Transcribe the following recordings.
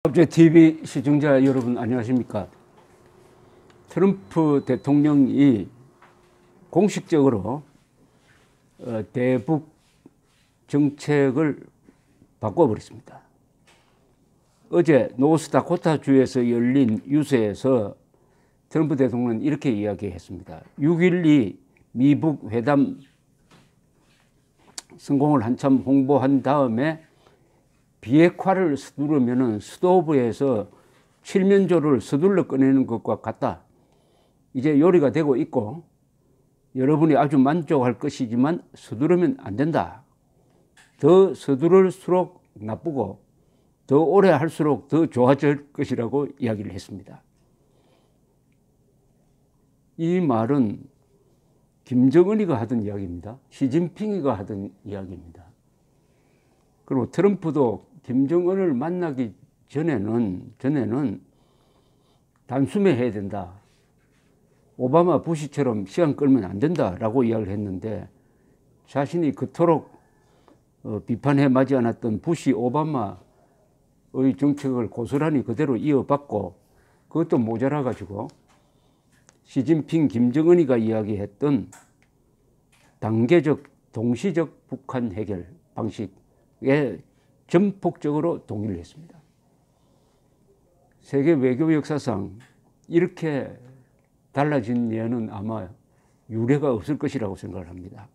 제 TV 시청자 여러분 안녕하십니까? 트럼프 대통령이 공식적으로 대북 정책을 바꿔버렸습니다. 어제 노스다코타주에서 열린 유세에서 트럼프 대통령은 이렇게 이야기했습니다. 6.12 미북 회담 성공을 한참 홍보한 다음에 비핵화를 서두르면 수도부에서 칠면조를 서둘러 꺼내는 것과 같다. 이제 요리가 되고 있고 여러분이 아주 만족할 것이지만 서두르면 안 된다. 더 서두를수록 나쁘고 더 오래 할수록 더 좋아질 것이라고 이야기를 했습니다. 이 말은 김정은이가 하던 이야기입니다. 시진핑이가 하던 이야기입니다. 그리고 트럼프도 김정은을 만나기 전에는 단숨에 해야 된다. 오바마 부시처럼 시간 끌면 안 된다라고 이야기를 했는데 자신이 그토록 비판에 맞지 않았던 부시 오바마의 정책을 고스란히 그대로 이어받고 그것도 모자라 가지고 시진핑 김정은이가 이야기했던 단계적 동시적 북한 해결 방식에 전폭적으로 동의를 했습니다. 세계 외교 역사상 이렇게 달라진 예는 아마 유례가 없을 것이라고 생각을 합니다.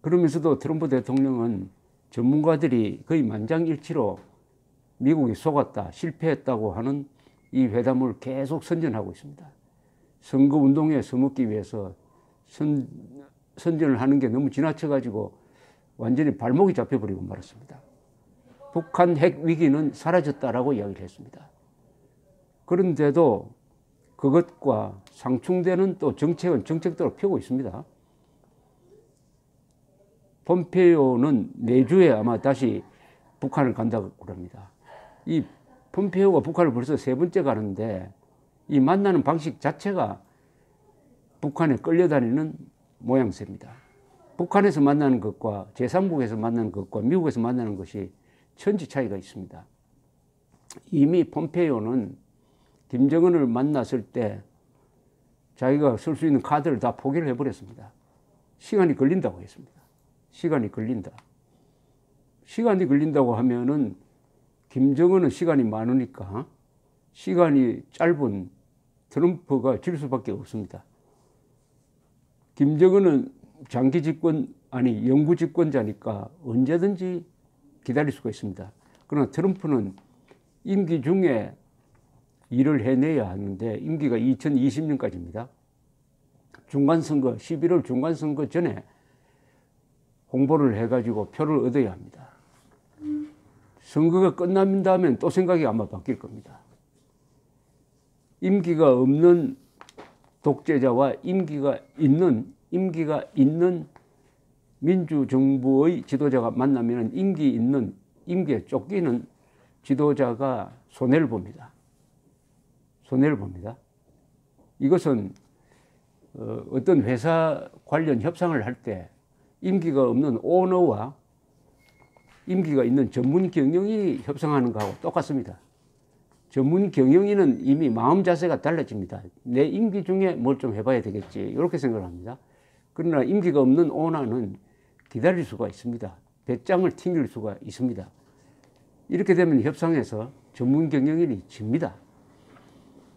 그러면서도 트럼프 대통령은 전문가들이 거의 만장일치로 미국이 속았다, 실패했다고 하는 이 회담을 계속 선전하고 있습니다. 선거운동에 써먹기 위해서 선전을 하는 게 너무 지나쳐가지고 완전히 발목이 잡혀버리고 말았습니다. 북한 핵 위기는 사라졌다라고 이야기를 했습니다. 그런데도 그것과 상충되는 또 정책은 정책대로 펴고 있습니다. 폼페이오는 내주에 아마 다시 북한을 간다고 합니다. 이 폼페이오가 북한을 벌써 세 번째 가는데 이 만나는 방식 자체가 북한에 끌려다니는 모양새입니다. 북한에서 만나는 것과 제3국에서 만나는 것과 미국에서 만나는 것이 천지 차이가 있습니다. 이미 폼페이오는 김정은을 만났을 때 자기가 쓸 수 있는 카드를 다 포기를 해버렸습니다. 시간이 걸린다고 했습니다. 시간이 걸린다. 시간이 걸린다고 하면은 김정은은 시간이 많으니까 시간이 짧은 트럼프가 질 수밖에 없습니다. 김정은은 장기 집권, 아니 영구 집권자니까 언제든지 기다릴 수가 있습니다. 그러나 트럼프는 임기 중에 일을 해내야 하는데 임기가 2020년까지입니다. 중간선거, 11월 중간선거 전에 홍보를 해가지고 표를 얻어야 합니다. 선거가 끝난다면 또 생각이 아마 바뀔 겁니다. 임기가 없는 독재자와 임기가 있는 민주정부의 지도자가 만나면 임기에 쫓기는 지도자가 손해를 봅니다. 손해를 봅니다. 이것은 어떤 회사 관련 협상을 할 때 임기가 없는 오너와 임기가 있는 전문 경영이 협상하는 거하고 똑같습니다. 전문 경영인은 이미 마음 자세가 달라집니다. 내 임기 중에 뭘 좀 해봐야 되겠지 이렇게 생각을 합니다. 그러나 임기가 없는 오너는 기다릴 수가 있습니다. 배짱을 튕길 수가 있습니다. 이렇게 되면 협상에서 전문 경영인이 집니다.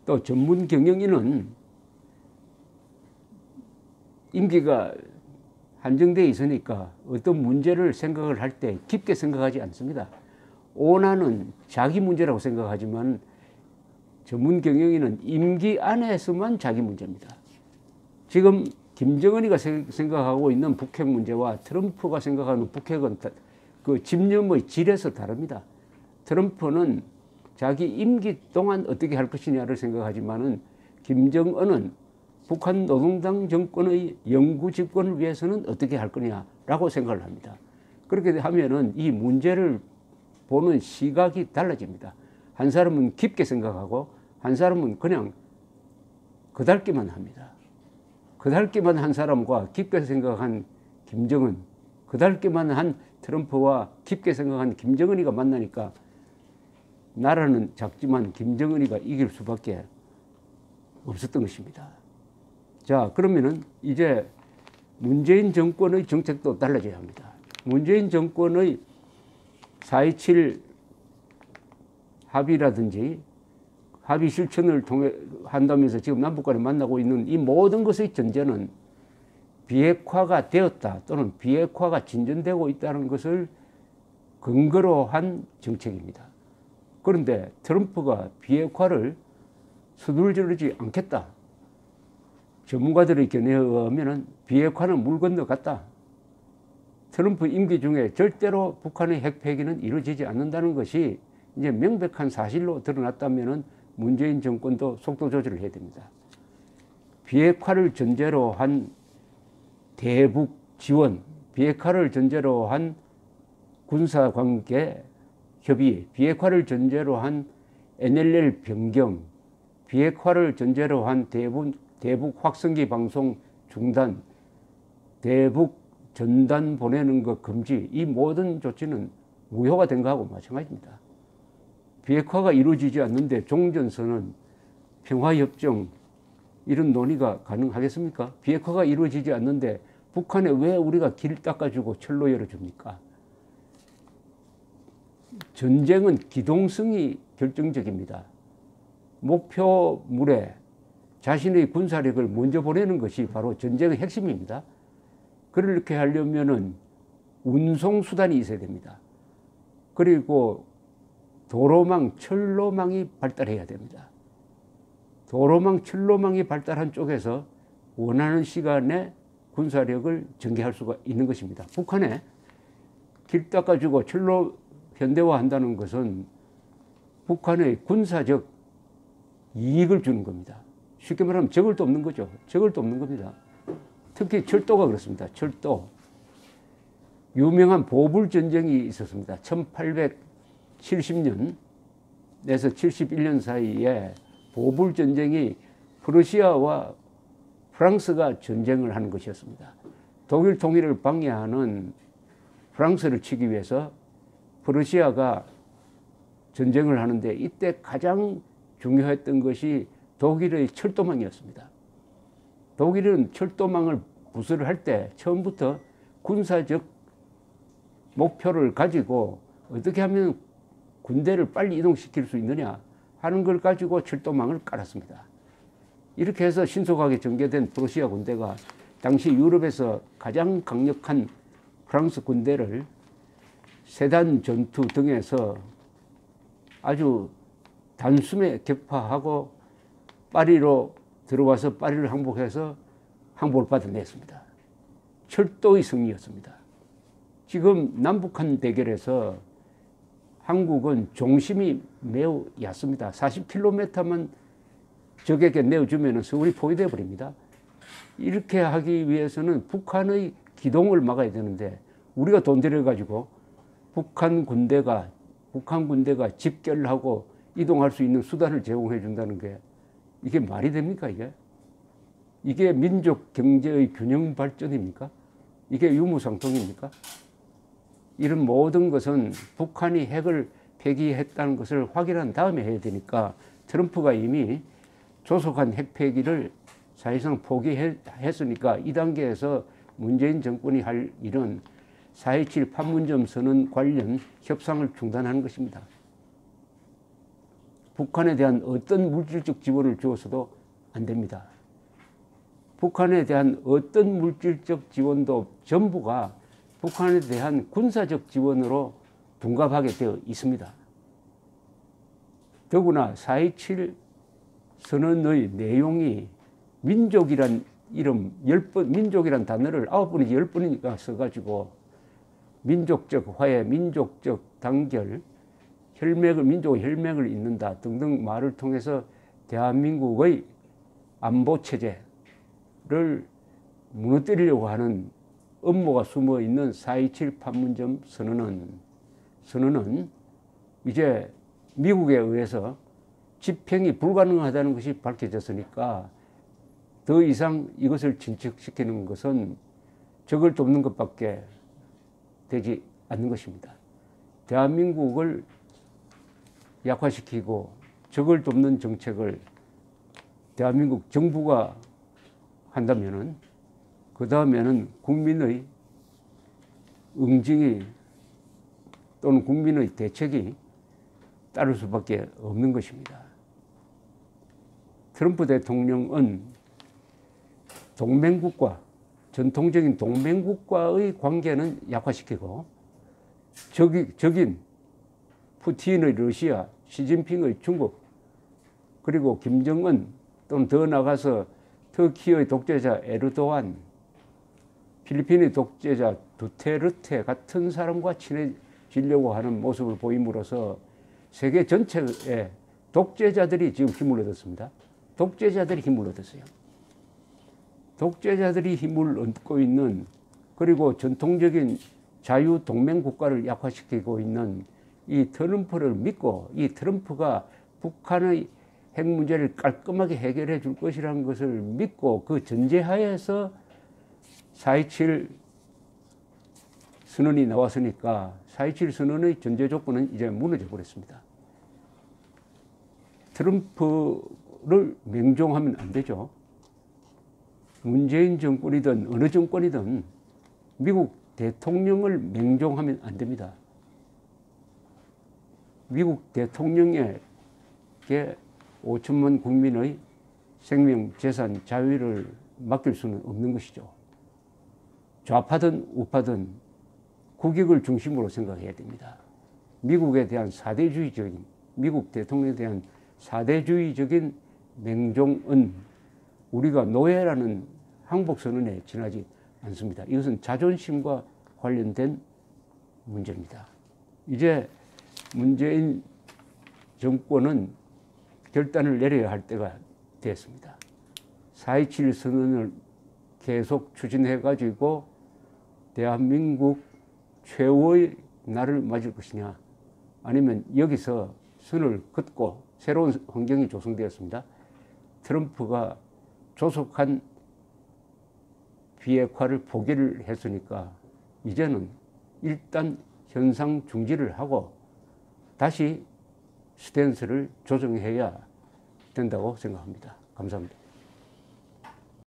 또 전문 경영인은 임기가 한정되어 있으니까 어떤 문제를 생각을 할 때 깊게 생각하지 않습니다. 오너는 자기 문제라고 생각하지만 전문 경영인은 임기 안에서만 자기 문제입니다. 지금 김정은이가 생각하고 있는 북핵 문제와 트럼프가 생각하는 북핵은 그 집념의 질에서 다릅니다. 트럼프는 자기 임기 동안 어떻게 할 것이냐를 생각하지만은 김정은은 북한 노동당 정권의 영구 집권을 위해서는 어떻게 할 거냐라고 생각을 합니다. 그렇게 하면은 이 문제를 보는 시각이 달라집니다. 한 사람은 깊게 생각하고 한 사람은 그냥 그달기만 합니다. 그달기만 한 사람과 깊게 생각한 김정은, 그달기만 한 트럼프와 깊게 생각한 김정은이가 만나니까 나라는 작지만 김정은이가 이길 수밖에 없었던 것입니다. 자, 그러면은 이제 문재인 정권의 정책도 달라져야 합니다. 문재인 정권의 4.27 합의라든지 합의 실천을 통해 한다면서 지금 남북간에 만나고 있는 이 모든 것의 전제는 비핵화가 되었다 또는 비핵화가 진전되고 있다는 것을 근거로 한 정책입니다. 그런데 트럼프가 비핵화를 서두르지 않겠다. 전문가들의 견해에 의하면 비핵화는 물 건너갔다. 트럼프 임기 중에 절대로 북한의 핵 폐기는 이루어지지 않는다는 것이 이제 명백한 사실로 드러났다면 문재인 정권도 속도 조절을 해야 됩니다. 비핵화를 전제로 한 대북 지원, 비핵화를 전제로 한 군사관계 협의, 비핵화를 전제로 한 NLL 변경, 비핵화를 전제로 한 대북 확성기 방송 중단, 대북 전단 보내는 것 금지, 이 모든 조치는 무효가 된 것하고 마찬가지입니다. 비핵화가 이루어지지 않는데 종전선언, 평화협정 이런 논의가 가능하겠습니까? 비핵화가 이루어지지 않는데 북한에 왜 우리가 길 닦아주고 철로 열어줍니까? 전쟁은 기동성이 결정적입니다. 목표물에 자신의 군사력을 먼저 보내는 것이 바로 전쟁의 핵심입니다. 그렇게 하려면은 운송수단이 있어야 됩니다. 그리고 도로망, 철로망이 발달해야 됩니다. 도로망, 철로망이 발달한 쪽에서 원하는 시간에 군사력을 전개할 수가 있는 것입니다. 북한에 길 닦아주고 철로 현대화한다는 것은 북한의 군사적 이익을 주는 겁니다. 쉽게 말하면 적을 돕는 거죠. 적을 돕는 겁니다. 특히 철도가 그렇습니다. 철도. 유명한 보불전쟁이 있었습니다. 1870년에서 71년 사이에 보불전쟁이 프러시아와 프랑스가 전쟁을 하는 것이었습니다. 독일 통일을 방해하는 프랑스를 치기 위해서 프러시아가 전쟁을 하는데 이때 가장 중요했던 것이 독일의 철도망이었습니다. 독일은 철도망을 부수를 할 때 처음부터 군사적 목표를 가지고 어떻게 하면 군대를 빨리 이동시킬 수 있느냐 하는 걸 가지고 철도망을 깔았습니다. 이렇게 해서 신속하게 전개된 프러시아 군대가 당시 유럽에서 가장 강력한 프랑스 군대를 세단 전투 등에서 아주 단숨에 격파하고 파리로 들어와서 파리를 항복해서 항복을 받아냈습니다. 철도의 승리였습니다. 지금 남북한 대결에서 한국은 중심이 매우 얕습니다. 40km만 적에게 내어주면 서울이 포위되어 버립니다. 이렇게 하기 위해서는 북한의 기동을 막아야 되는데 우리가 돈 들여가지고 북한 군대가 집결하고 이동할 수 있는 수단을 제공해 준다는 게 이게 말이 됩니까? 이게 민족 경제의 균형 발전입니까? 이게 유무상통입니까? 이런 모든 것은 북한이 핵을 폐기했다는 것을 확인한 다음에 해야 되니까 트럼프가 이미 조속한 핵 폐기를 사실상 포기했으니까 이 단계에서 문재인 정권이 할 일은 4.27 판문점 선언 관련 협상을 중단하는 것입니다. 북한에 대한 어떤 물질적 지원을 주어서도 안 됩니다. 북한에 대한 어떤 물질적 지원도 전부가 북한에 대한 군사적 지원으로 둔갑하게 되어 있습니다. 더구나 4.27 선언의 내용이 민족이란 이름 10번, 민족이란 단어를 9번인지 10번이니까 써가지고 민족적 화해, 민족적 단결, 민족의 혈맥을 잇는다 등등 말을 통해서 대한민국의 안보 체제를 무너뜨리려고 하는 음모가 숨어 있는 4.27 판문점 선언은 이제 미국에 의해서 집행이 불가능하다는 것이 밝혀졌으니까 더 이상 이것을 진척시키는 것은 적을 돕는 것밖에 되지 않는 것입니다. 대한민국을 약화시키고 적을 돕는 정책을 대한민국 정부가 한다면은 그 다음에는 국민의 응징이 또는 국민의 대책이 따를 수밖에 없는 것입니다. 트럼프 대통령은 동맹국과 전통적인 동맹국과의 관계는 약화시키고 적인 푸틴의 러시아, 시진핑의 중국, 그리고 김정은 또는 더 나아가서 터키의 독재자 에르도안, 필리핀의 독재자 두테르테 같은 사람과 친해지려고 하는 모습을 보임으로써 세계 전체에 독재자들이 지금 힘을 얻었습니다. 독재자들이 힘을 얻었어요. 독재자들이 힘을 얻고 있는, 그리고 전통적인 자유동맹 국가를 약화시키고 있는 이 트럼프를 믿고, 이 트럼프가 북한의 핵 문제를 깔끔하게 해결해 줄 것이라는 것을 믿고 그 전제하에서 4.27 선언이 나왔으니까 4.27 선언의 전제 조건은 이제 무너져 버렸습니다. 트럼프를 맹종하면 안 되죠. 문재인 정권이든 어느 정권이든 미국 대통령을 맹종하면 안 됩니다. 미국 대통령에게 5천만 국민의 생명, 재산, 자유를 맡길 수는 없는 것이죠. 좌파든 우파든 국익을 중심으로 생각해야 됩니다. 미국에 대한 사대주의적인, 미국 대통령에 대한 사대주의적인 맹종은 우리가 노예라는 항복선언에 지나지 않습니다. 이것은 자존심과 관련된 문제입니다. 이제 문재인 정권은 결단을 내려야 할 때가 됐습니다. 4.27 선언을 계속 추진해가지고 대한민국 최후의 날을 맞을 것이냐, 아니면 여기서 선을 긋고 새로운 환경이 조성되었습니다. 트럼프가 조속한 비핵화를 포기를 했으니까 이제는 일단 현상 중지를 하고 다시 스탠스를 조정해야 된다고 생각합니다. 감사합니다.